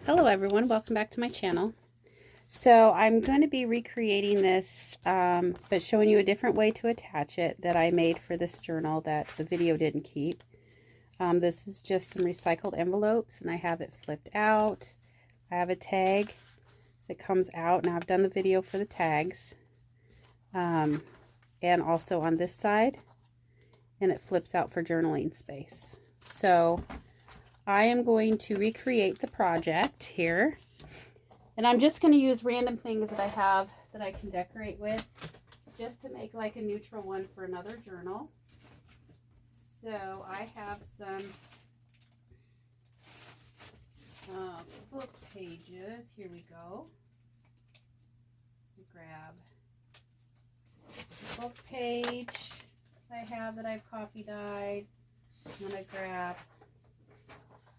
Hello everyone, welcome back to my channel. So I'm going to be recreating this, but showing you a different way to attach it that I made for this journal that the video didn't keep. This is just some recycled envelopes and I have it flipped out. I have a tag that comes out. Now I've done the video for the tags, and also on this side, and it flips out for journaling space. So I am going to recreate the project here, and I'm just going to use random things that I have that I can decorate with, just to make like a neutral one for another journal. So I have some book pages. Here we go. Grab the book page I have that I've coffee dyed. I'm going to grab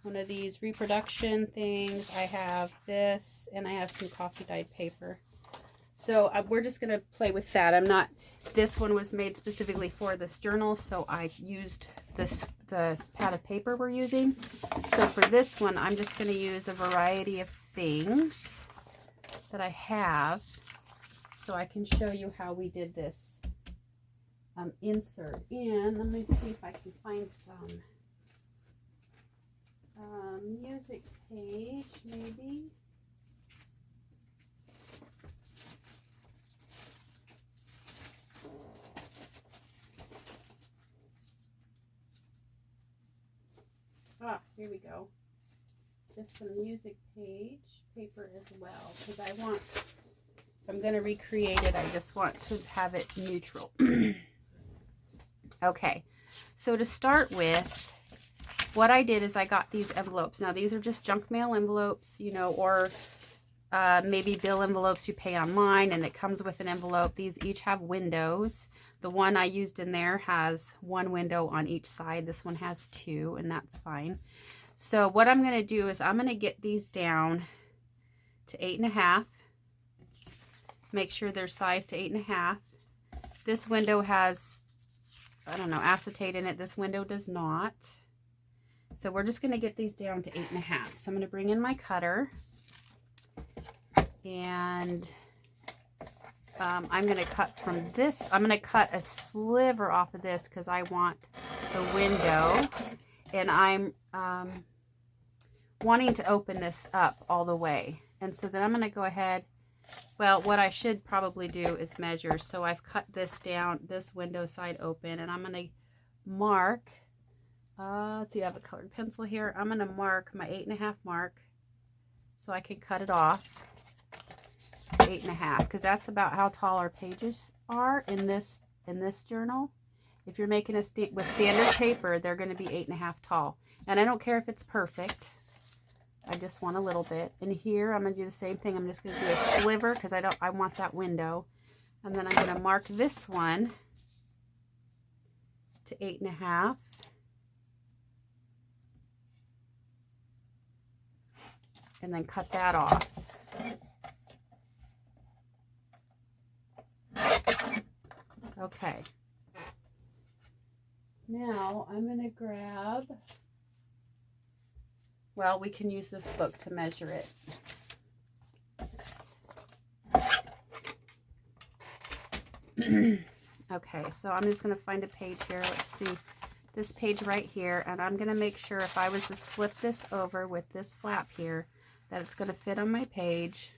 one of these reproduction things. I have this, and I have some coffee dyed paper. So we're just going to play with that. This one was made specifically for this journal, so I used the pad of paper we're using. So for this one, I'm just going to use a variety of things that I have, so I can show you how we did this insert. And let me see if I can find some music page, maybe. Here we go. Just some music page paper as well, because if I'm going to recreate it, I just want to have it neutral. Okay, so to start with, what I did is I got these envelopes. Now these are just junk mail envelopes, you know, or maybe bill envelopes you pay online, and it comes with an envelope. These each have windows. The one I used in there has one window on each side. This one has two, and that's fine. So what I'm going to do is I'm going to get these down to 8.5. Make sure they're sized to 8.5. This window has, I don't know, acetate in it. This window does not. So we're just going to get these down to 8.5. So I'm going to bring in my cutter, and I'm going to cut from this. I'm going to cut a sliver off of this because I want the window, and I'm wanting to open this up all the way. And so then I'm going to go ahead, well, what I should probably do is measure. So I've cut this down, this window side open, and I'm going to mark, let's see, I have a colored pencil here. I'm going to mark my 8.5 mark so I can cut it off to 8.5, because that's about how tall our pages are in this journal. If you're making with standard paper, they're going to be 8.5 tall. And I don't care if it's perfect. I just want a little bit. And here I'm going to do the same thing. I'm just going to do a sliver because I want that window. And then I'm going to mark this one to 8.5. And then cut that off. Okay. Now I'm going to grab, well, we can use this book to measure it. Okay, so I'm just going to find a page here. Let's see, this page right here, and I'm going to make sure if I was to slip this over with this flap here, that it's going to fit on my page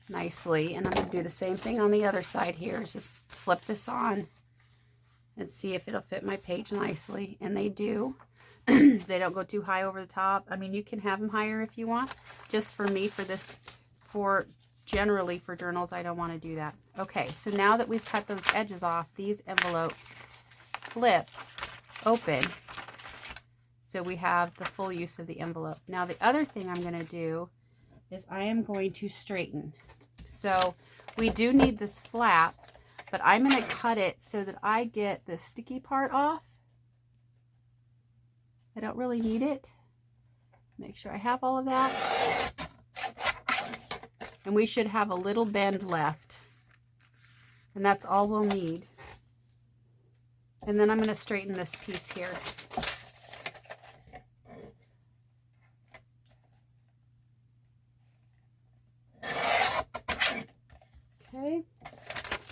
nicely. And I'm going to do the same thing on the other side here. Is just slip this on and see if it'll fit my page nicely. And they do. They don't go too high over the top. I mean, you can have them higher if you want. Just for me, generally for journals, I don't want to do that. Okay, so now that we've cut those edges off, these envelopes flip open, so we have the full use of the envelope. Now the other thing I'm going to do is I am going to straighten. So we do need this flap, but I'm going to cut it so that I get the sticky part off. I don't really need it. Make sure I have all of that. And we should have a little bend left. And that's all we'll need. And then I'm going to straighten this piece here.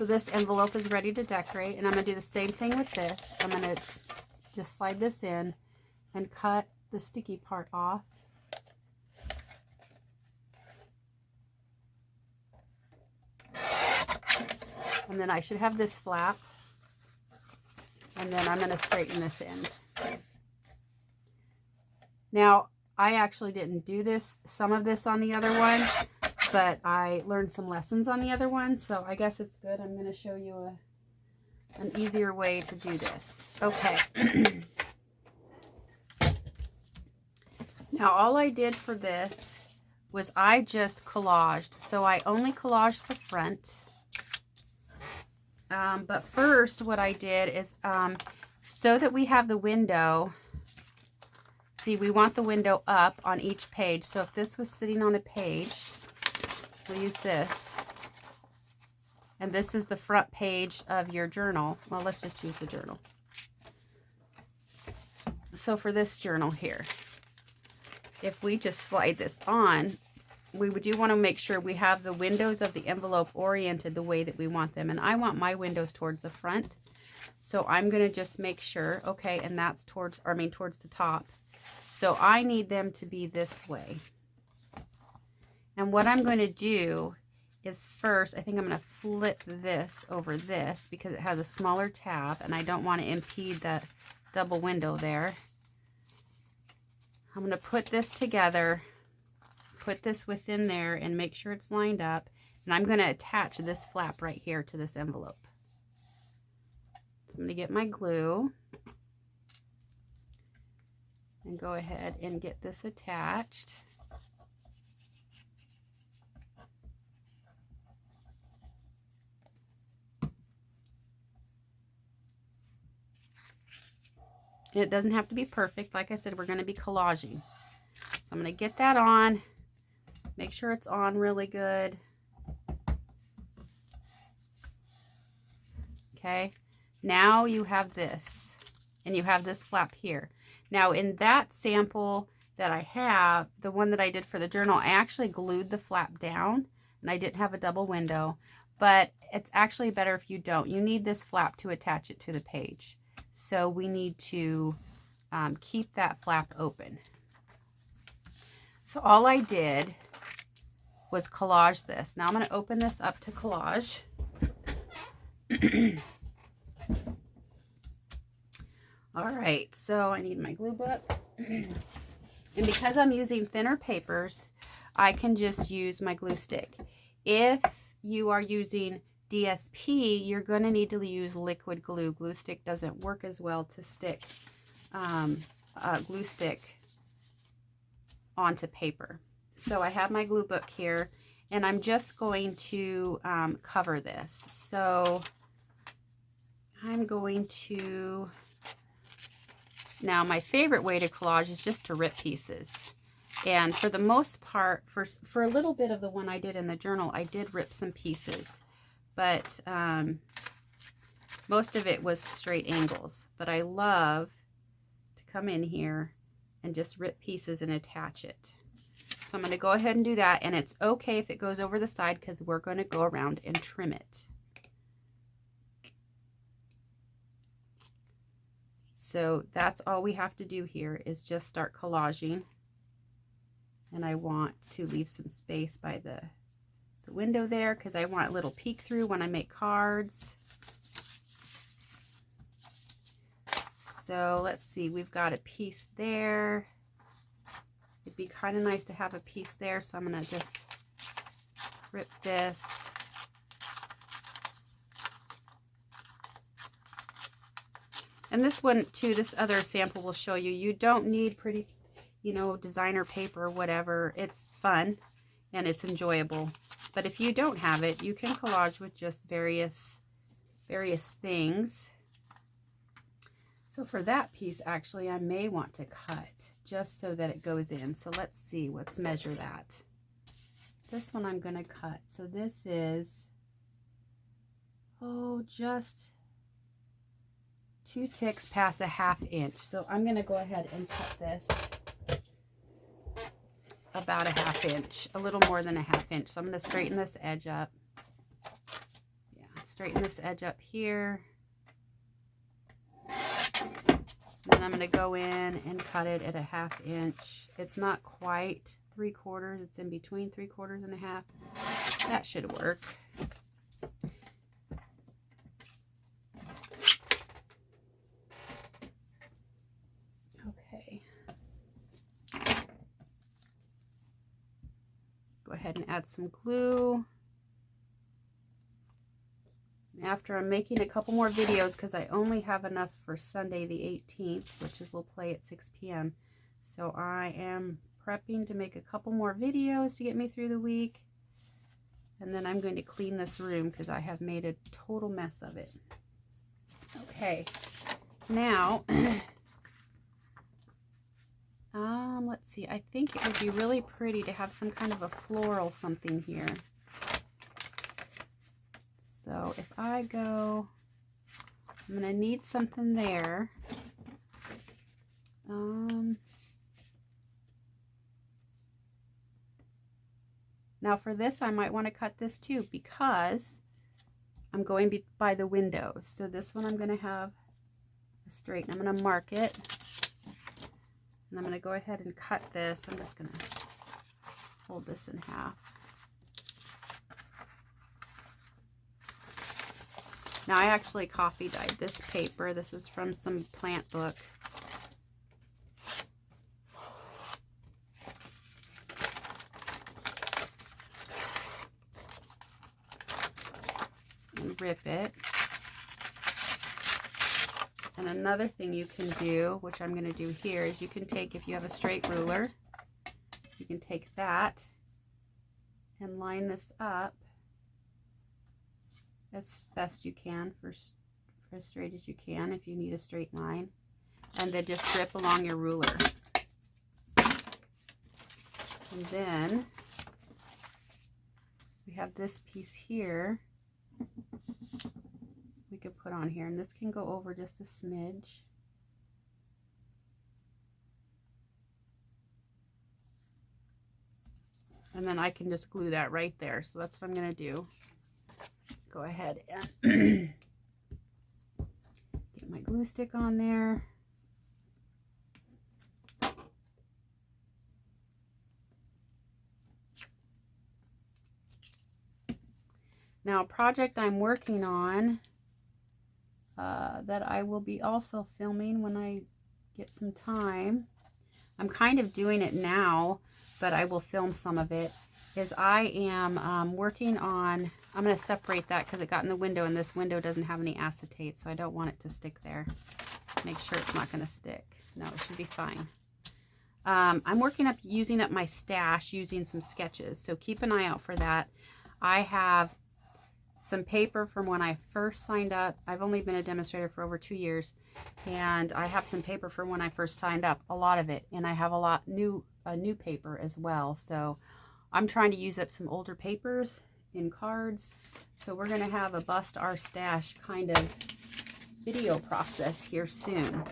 So this envelope is ready to decorate, and I'm going to do the same thing with this. I'm going to just slide this in and cut the sticky part off. And then I should have this flap. And then I'm going to straighten this end. Now, I actually didn't do some of this on the other one, but I learned some lessons on the other one, so I guess it's good. I'm going to show you an easier way to do this. Okay. Now, all I did for this was I just collaged. So I only collaged the front. But first, what I did is, so that we have the window, see, we want the window up on each page. So if this was sitting on a page, we'll use this. And this is the front page of your journal. Well, let's just use the journal. So for this journal here, if we just slide this on, we do want to make sure we have the windows of the envelope oriented the way that we want them. And I want my windows towards the front. So I'm going to just make sure, okay, and that's towards the top. So I need them to be this way. And what I'm going to do is first, I think I'm going to flip this over this because it has a smaller tab and I don't want to impede that double window there. I'm going to put this together, put this within there and make sure it's lined up. And I'm going to attach this flap right here to this envelope. So I'm going to get my glue and go ahead and get this attached. And it doesn't have to be perfect. Like I said, we're going to be collaging. So I'm going to get that on. Make sure it's on really good. Okay. Now you have this. And you have this flap here. Now in that sample that I have, the one that I did for the journal, I actually glued the flap down. And I didn't have a double window. But it's actually better if you don't. You need this flap to attach it to the page. So we need to keep that flap open. So all I did was collage this. Now I'm going to open this up to collage. All right, so I need my glue book. And because I'm using thinner papers, I can just use my glue stick. If you are using DSP, you're going to need to use liquid glue. Glue stick doesn't work as well to stick glue stick onto paper. So I have my glue book here, and I'm just going to cover this. So I'm going to, now my favorite way to collage is just to rip pieces. And for the most part, for a little bit of the one I did in the journal, I did rip some pieces. But most of it was straight angles. But I love to come in here and just rip pieces and attach it. So I'm going to go ahead and do that. And it's okay if it goes over the side because we're going to go around and trim it. So that's all we have to do here is just start collaging. And I want to leave some space by the window there because I want a little peek through when I make cards. So let's see, we've got a piece there. It'd be kind of nice to have a piece there, so I'm going to just rip this. And this one too, this other sample will show you, you don't need pretty, you know, designer paper or whatever. It's fun and it's enjoyable. But if you don't have it, you can collage with just various things. So for that piece, actually, I may want to cut just so that it goes in. So let's see, let's measure that. This one I'm going to cut. So this is, just 2 ticks past a 1/2 inch. So I'm going to go ahead and cut this about a 1/2 inch, a little more than a 1/2 inch. So I'm going to straighten this edge up. Yeah, straighten this edge up here. And then I'm going to go in and cut it at a 1/2 inch. It's not quite 3/4. It's in between 3/4 and a 1/2. That should work. Okay. Go ahead and add some glue. After I'm making a couple more videos, because I only have enough for Sunday the 18th, which is we'll play at 6 p.m. So I am prepping to make a couple more videos to get me through the week. And then I'm going to clean this room because I have made a total mess of it. Okay, now, let's see. I think it would be really pretty to have some kind of a floral something here. So if I go, I'm going to need something there. Now for this, I might want to cut this too because I'm going by the windows. So this one I'm going to have a straight. I'm going to mark it. And I'm going to go ahead and cut this. I'm just going to fold this in half. Now I actually coffee dyed this paper. This is from some plant book. And rip it. And another thing you can do, which I'm going to do here, is you can take, if you have a straight ruler, you can take that and line this up as best you can, for as straight as you can if you need a straight line, and then just strip along your ruler. And then we have this piece here we could put on here, and this can go over just a smidge. And then I can just glue that right there. So that's what I'm going to do. Go ahead and get my glue stick on there. Now, a project I'm working on that I will be also filming when I get some time. I'm kind of doing it now, but I will film some of it. Is I am working on, I'm going to separate that because it got in the window, and this window doesn't have any acetate, so I don't want it to stick there. Make sure it's not going to stick. No, it should be fine. I'm working up, using up my stash using some sketches, so keep an eye out for that. I have some paper from when I first signed up. I've only been a demonstrator for over 2 years, and I have some paper from when I first signed up, a lot of it, and I have a lot new paper as well. So I'm trying to use up some older papers in cards. So we're going to have a bust our stash kind of video process here soon.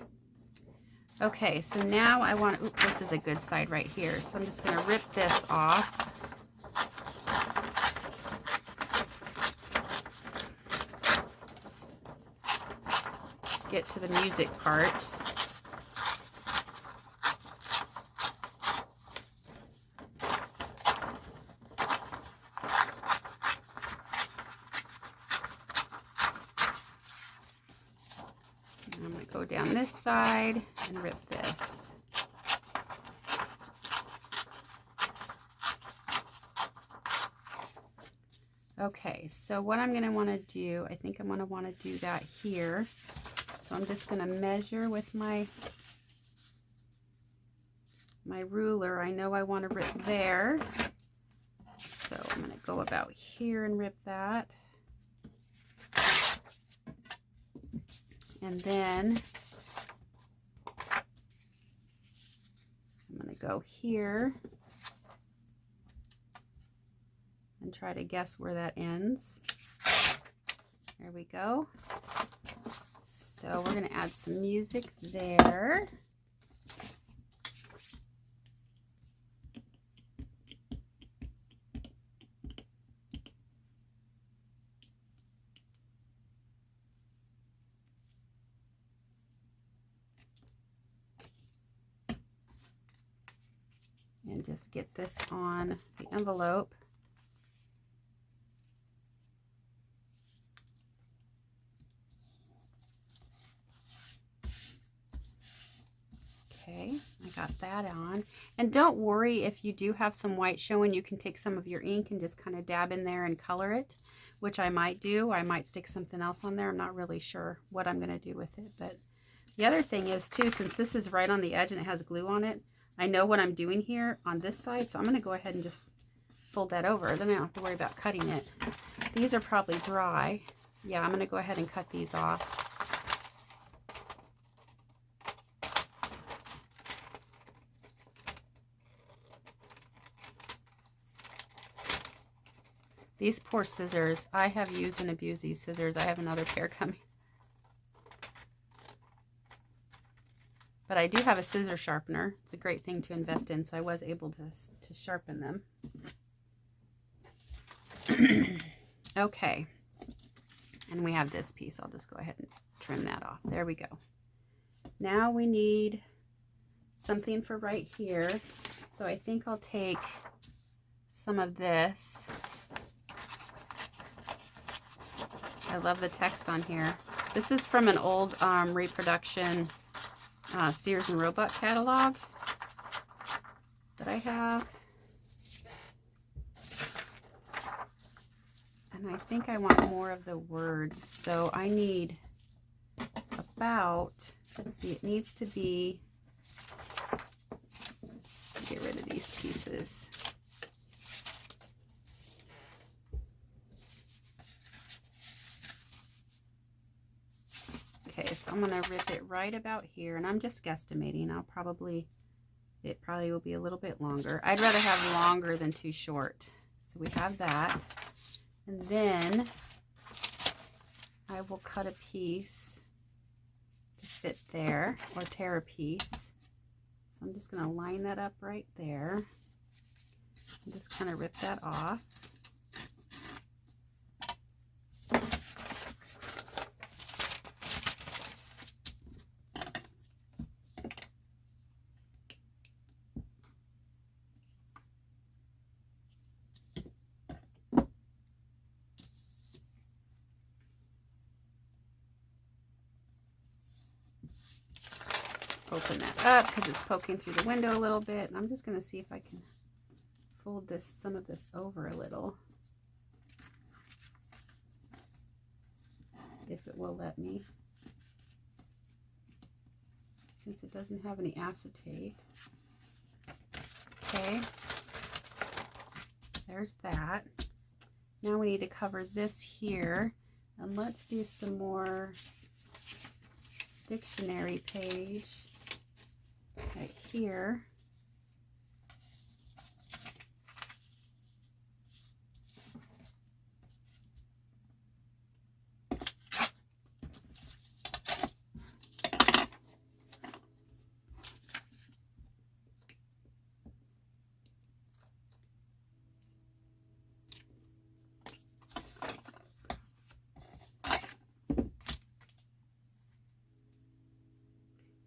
Okay, so now I want to, oops, this is a good side right here. So I'm just going to rip this off. Get to the music part. And I'm going to go down this side and rip this. Okay, so what I'm going to want to do, I think I'm going to want to do that here. So I'm just going to measure with my ruler. I know I want to rip there. So I'm going to go about here and rip that. And then I'm going to go here and try to guess where that ends. There we go. So we're going to add some music there. and just get this on the envelope. Okay, I got that on. And don't worry if you do have some white showing, you can take some of your ink and just kind of dab in there and color it, which I might do. I might stick something else on there. I'm not really sure what I'm going to do with it. But the other thing is too, since this is right on the edge and it has glue on it, I know what I'm doing here on this side. So I'm going to go ahead and just fold that over. Then I don't have to worry about cutting it. These are probably dry. Yeah, I'm going to go ahead and cut these off. These poor scissors. I have used and abused these scissors. I have another pair coming. But I do have a scissor sharpener. It's a great thing to invest in, so I was able to sharpen them. Okay. And we have this piece. I'll just go ahead and trim that off. There we go. Now we need something for right here. So I think I'll take some of this. I love the text on here. This is from an old reproduction Sears and Roebuck catalog that I have. And I think I want more of the words. So I need about, let's see, it needs to be, get rid of these pieces. Okay, so I'm going to rip it right about here, and I'm just guesstimating. It probably will be a little bit longer. I'd rather have longer than too short. So we have that. And then I will cut a piece to fit there, or tear a piece. So I'm just going to line that up right there. And just kind of rip that off. Open that up because it's poking through the window a little bit. And I'm just going to see if I can fold some of this over a little. If it will let me. Since it doesn't have any acetate. Okay. There's that. Now we need to cover this here. And let's do some more dictionary page. Right here.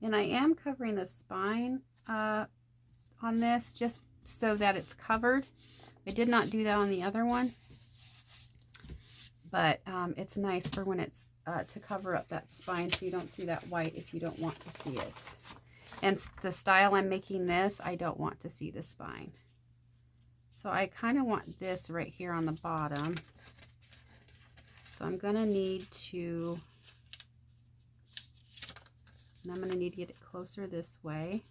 And I am covering the spine on this just so that it's covered. I did not do that on the other one, but it's nice for when it's to cover up that spine so you don't see that white if you don't want to see it. And the style I'm making this, I don't want to see the spine. So I kind of want this right here on the bottom. So I'm going to need to... And I'm going to need to get it closer this way.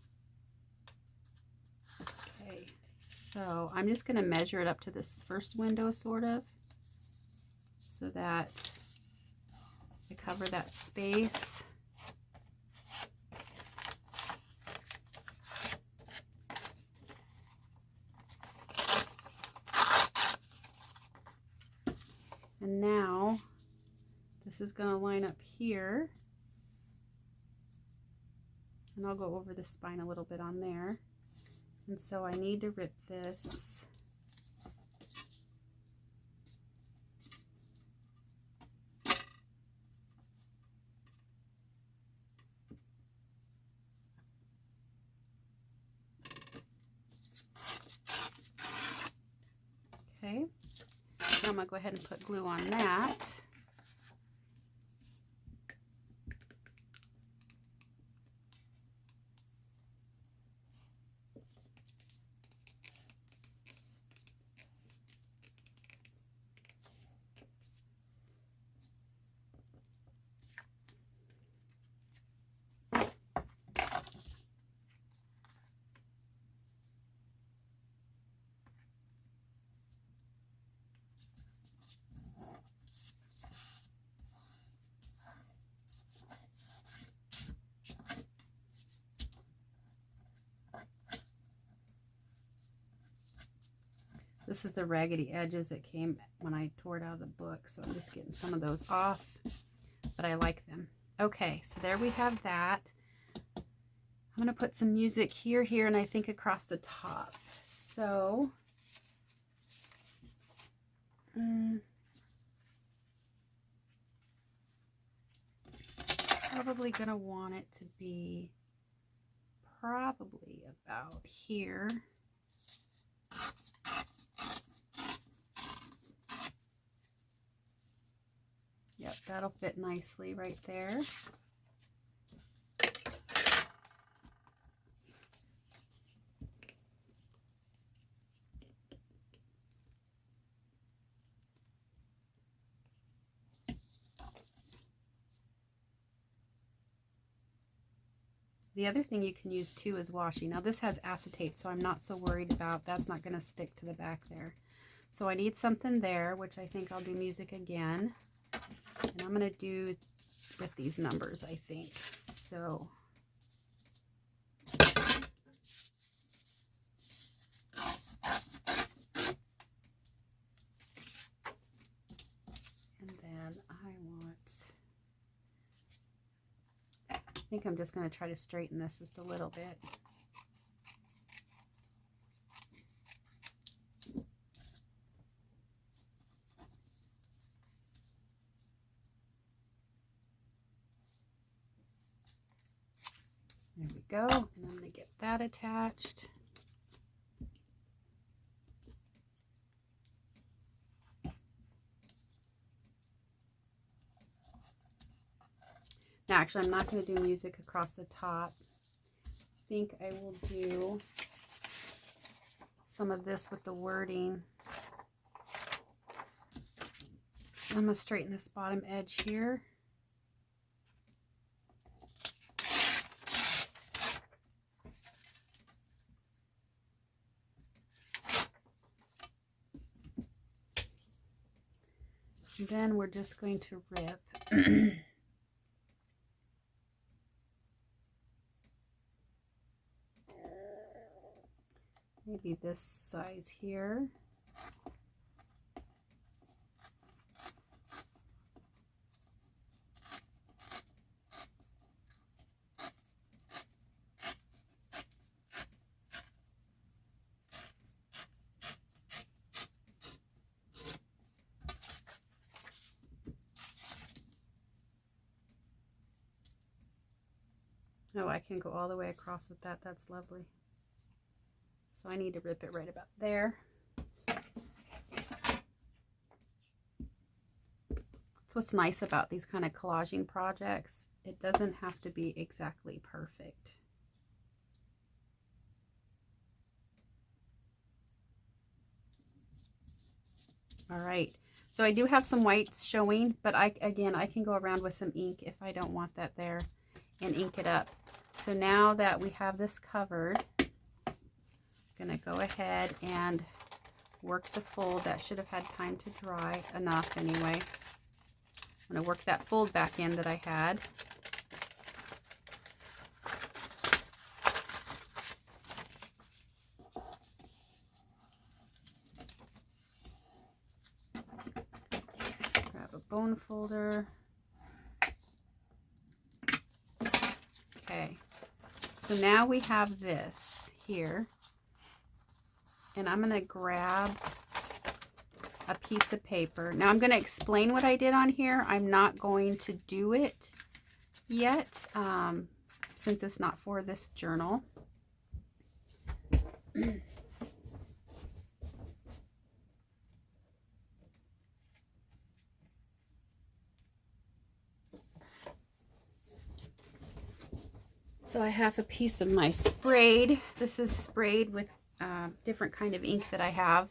Okay, so I'm just going to measure it up to this first window sort of, so that I cover that space. And now this is going to line up here. And I'll go over the spine a little bit on there. And so I need to rip this. I'm going to go ahead and put glue on that. This is the raggedy edges that came when I tore it out of the book, so I'm just getting some of those off, but I like them. Okay, so there we have that. I'm going to put some music here, and I think across the top. So, probably going to want it to be probably about here. Yep, that'll fit nicely right there. The other thing you can use too is washi. Now this has acetate, so I'm not so worried about that's not going to stick to the back there. So I need something there, which I think I'll do music again. And I'm going to do with these numbers, I think. So and then I think I'm just going to try to straighten this just a little bit. There we go. And I'm going to get that attached. Now, actually, I'm not going to do music across the top. I think I will do some of this with the wording. I'm going to straighten this bottom edge here. And then we're just going to rip. Maybe this size here. Oh, I can go all the way across with that. That's lovely. So I need to rip it right about there. That's what's nice about these kind of collaging projects. It doesn't have to be exactly perfect. All right. So I do have some whites showing, but again, I can go around with some ink if I don't want that there and ink it up. So now that we have this covered, I'm going to go ahead and work the fold. That should have had time to dry enough anyway. I'm going to work that fold back in that I had. Grab a bone folder. Okay, so now we have this here, and I'm going to grab a piece of paper. Now I'm going to explain what I did on here. I'm not going to do it yet, since it's not for this journal. So I have a piece of my sprayed. This is sprayed with different kind of ink that I have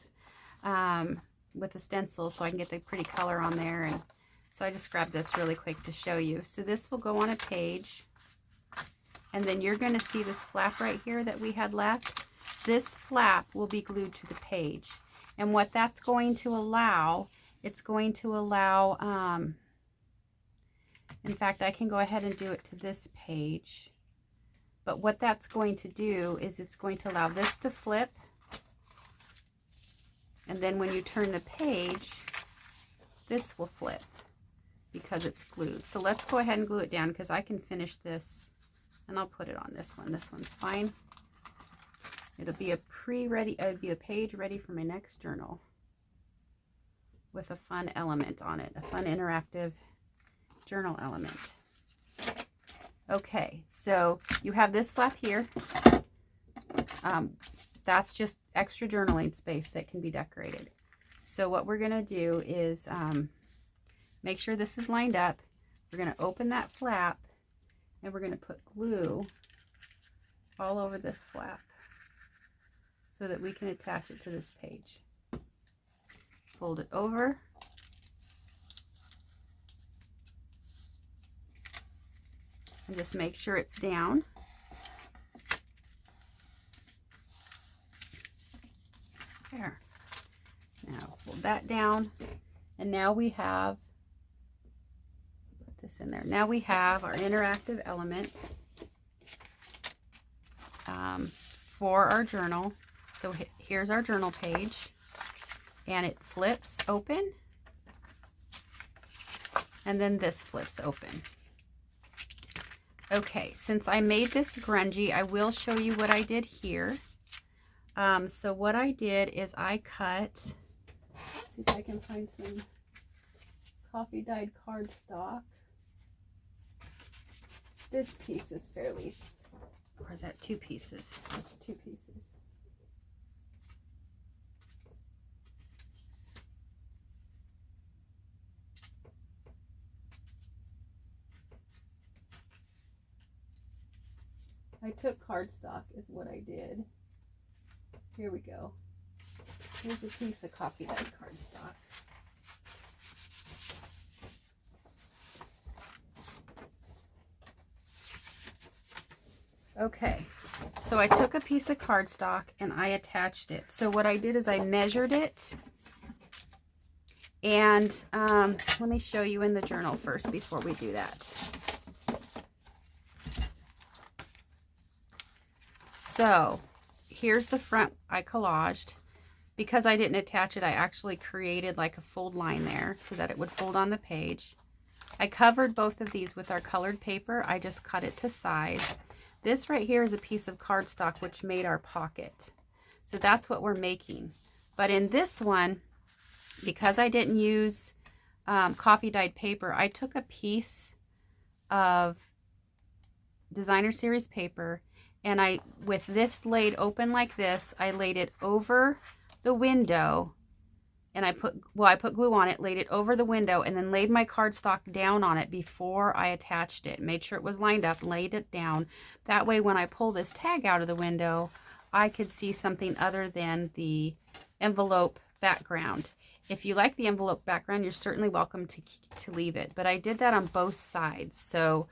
with a stencil, so I can get the pretty color on there. And so I just grabbed this really quick to show you. So this will go on a page, and then you're going to see this flap right here that we had left. This flap will be glued to the page, and what that's going to allow, it's going to allow, in fact, I can go ahead and do it to this page. But what that's going to do is it's going to allow this to flip. And then when you turn the page, this will flip because it's glued. So let's go ahead and glue it down because I can finish this, and I'll put it on this one. This one's fine. It'll be a page ready for my next journal with a fun element on it, a fun interactive journal element. Okay, so you have this flap here. That's just extra journaling space that can be decorated. So what we're going to do is make sure this is lined up. We're going to open that flap, and we're going to put glue all over this flap so that we can attach it to this page. Fold it over. And just make sure it's down. There. Now fold that down, and now we have, put this in there. Now we have our interactive element for our journal. So here's our journal page, and it flips open, and then this flips open. Okay, since I made this grungy, I will show you what I did here. So what I did is I cut, let's see if I can find some coffee dyed cardstock. This piece is fairly, or is that 2 pieces? That's 2 pieces. I took cardstock is what I did. Here we go. Here's a piece of coffee dyed cardstock. Okay, so I took a piece of cardstock and I attached it. So what I did is I measured it, and let me show you in the journal first before we do that. So here's the front I collaged. Because I didn't attach it, I actually created like a fold line there so that it would fold on the page. I covered both of these with our colored paper. I just cut it to size. This right here is a piece of cardstock which made our pocket. So that's what we're making. But in this one, because I didn't use coffee dyed paper, I took a piece of designer series paper, and I, with this laid open like this, I laid it over the window, and I put glue on it, laid it over the window, and then laid my cardstock down on it before I attached it. Made sure it was lined up, laid it down. That way when I pull this tag out of the window, I could see something other than the envelope background. If you like the envelope background, you're certainly welcome to leave it. But I did that on both sides, so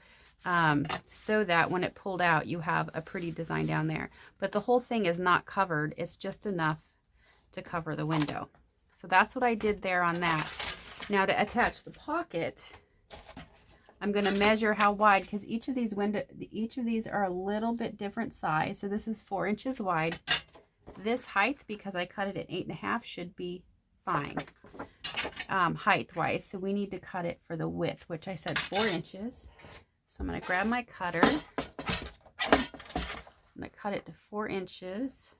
that when it pulled out, you have a pretty design down there. But the whole thing is not covered. It's just enough to cover the window. So that's what I did there on that. Now to attach the pocket, I'm going to measure how wide, because each of these are a little bit different size. So this is 4 inches wide. This height, because I cut it at 8.5, should be fine height wise. So we need to cut it for the width, which I said 4 inches. So I'm going to grab my cutter. I'm going to cut it to 4 inches.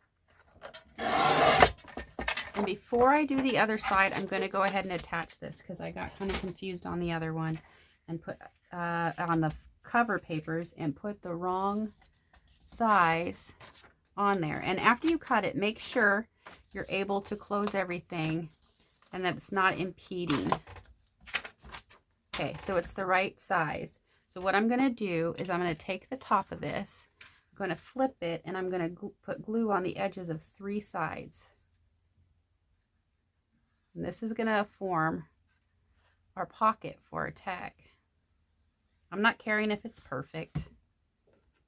And before I do the other side, I'm going to go ahead and attach this because I got kind of confused on the other one and put on the cover papers and put the wrong size on there. And after you cut it, make sure you're able to close everything and that it's not impeding. Okay, so it's the right size. So what I'm going to do is I'm going to take the top of this, I'm going to flip it, and I'm going to put glue on the edges of 3 sides. And this is going to form our pocket for our tag. I'm not caring if it's perfect.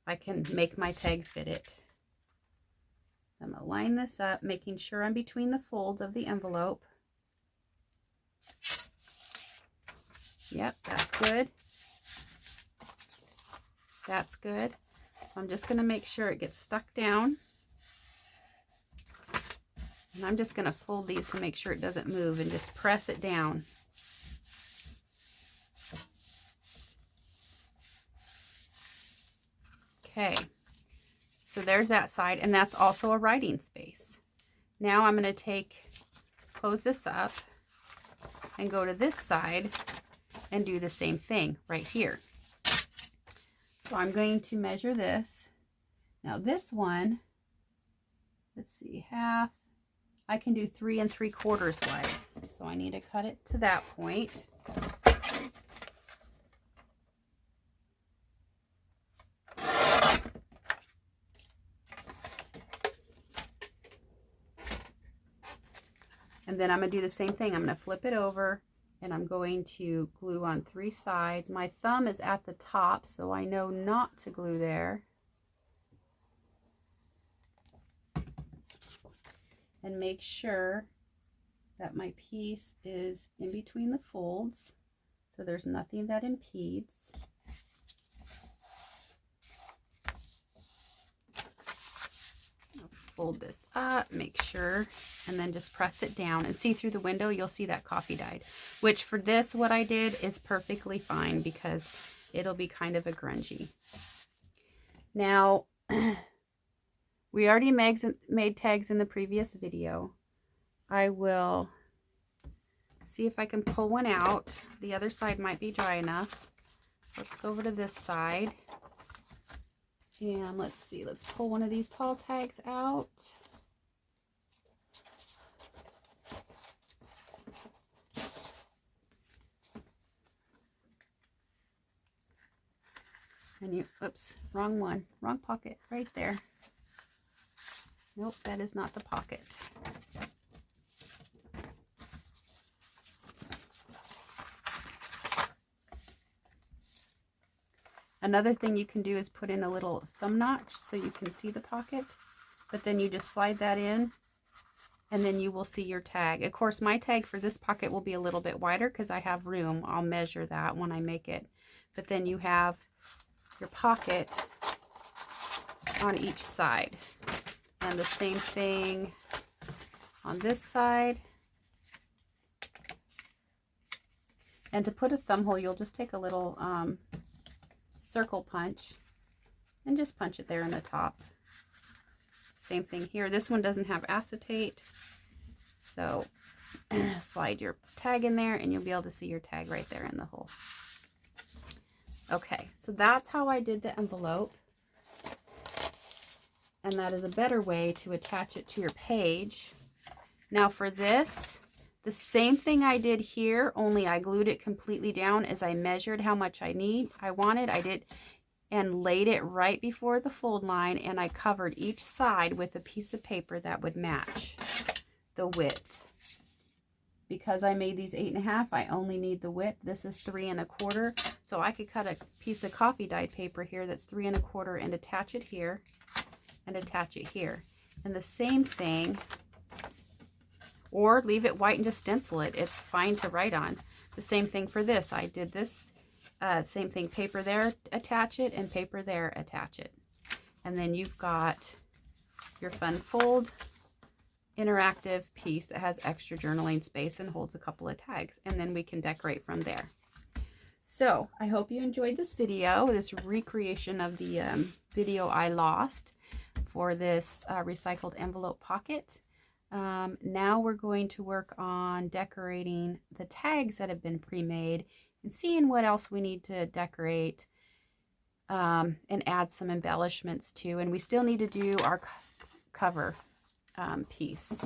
I can make my tag fit it. I'm going to line this up, making sure I'm between the folds of the envelope. Yep, that's good. That's good. So I'm just going to make sure it gets stuck down. And I'm just going to fold these to make sure it doesn't move and just press it down. Okay, so there's that side, and that's also a writing space. Now I'm going to close this up and go to this side and do the same thing right here. So I'm going to measure this. Now this one, let's see, half, I can do 3 3/4 wide. So I need to cut it to that point. And then I'm going to do the same thing. I'm going to flip it over, and I'm going to glue on 3 sides. My thumb is at the top, so I know not to glue there. And make sure that my piece is in between the folds, so there's nothing that impedes. Fold this up, make sure, and then just press it down, and see through the window, you'll see that coffee dyed, which for this, what I did is perfectly fine because it'll be kind of a grungy. Now, we already made tags in the previous video. I will see if I can pull one out. The other side might be dry enough. Let's go over to this side. And let's see, let's pull one of these tall tags out. And you, oops, wrong one, wrong pocket, right there. Nope, that is not the pocket. Another thing you can do is put in a little thumb notch so you can see the pocket, but then you just slide that in, and then you will see your tag. Of course, my tag for this pocket will be a little bit wider because I have room. I'll measure that when I make it. But then you have your pocket on each side. And the same thing on this side. And to put a thumb hole, you'll just take a little circle punch and just punch it there in the top. Same thing here. This one doesn't have acetate, so slide your tag in there and you'll be able to see your tag right there in the hole. Okay, so that's how I did the envelope, and that is a better way to attach it to your page. Now for this, the same thing I did here, only I glued it completely down as I measured how much I wanted. I did, and laid it right before the fold line, and I covered each side with a piece of paper that would match the width. Because I made these 8.5, I only need the width. This is 3 1/4, so I could cut a piece of coffee dyed paper here that's 3 1/4 and attach it here and attach it here. And the same thing, or leave it white and just stencil it. It's fine to write on. The same thing for this. I did this, same thing, paper there, attach it, and paper there, attach it. And then you've got your fun fold interactive piece that has extra journaling space and holds a couple of tags. And then we can decorate from there. So I hope you enjoyed this video, this recreation of the video I lost for this recycled envelope pocket. Now we're going to work on decorating the tags that have been pre-made and seeing what else we need to decorate and add some embellishments to. And we still need to do our cover piece.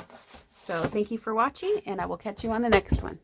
So thank you for watching, and I will catch you on the next one.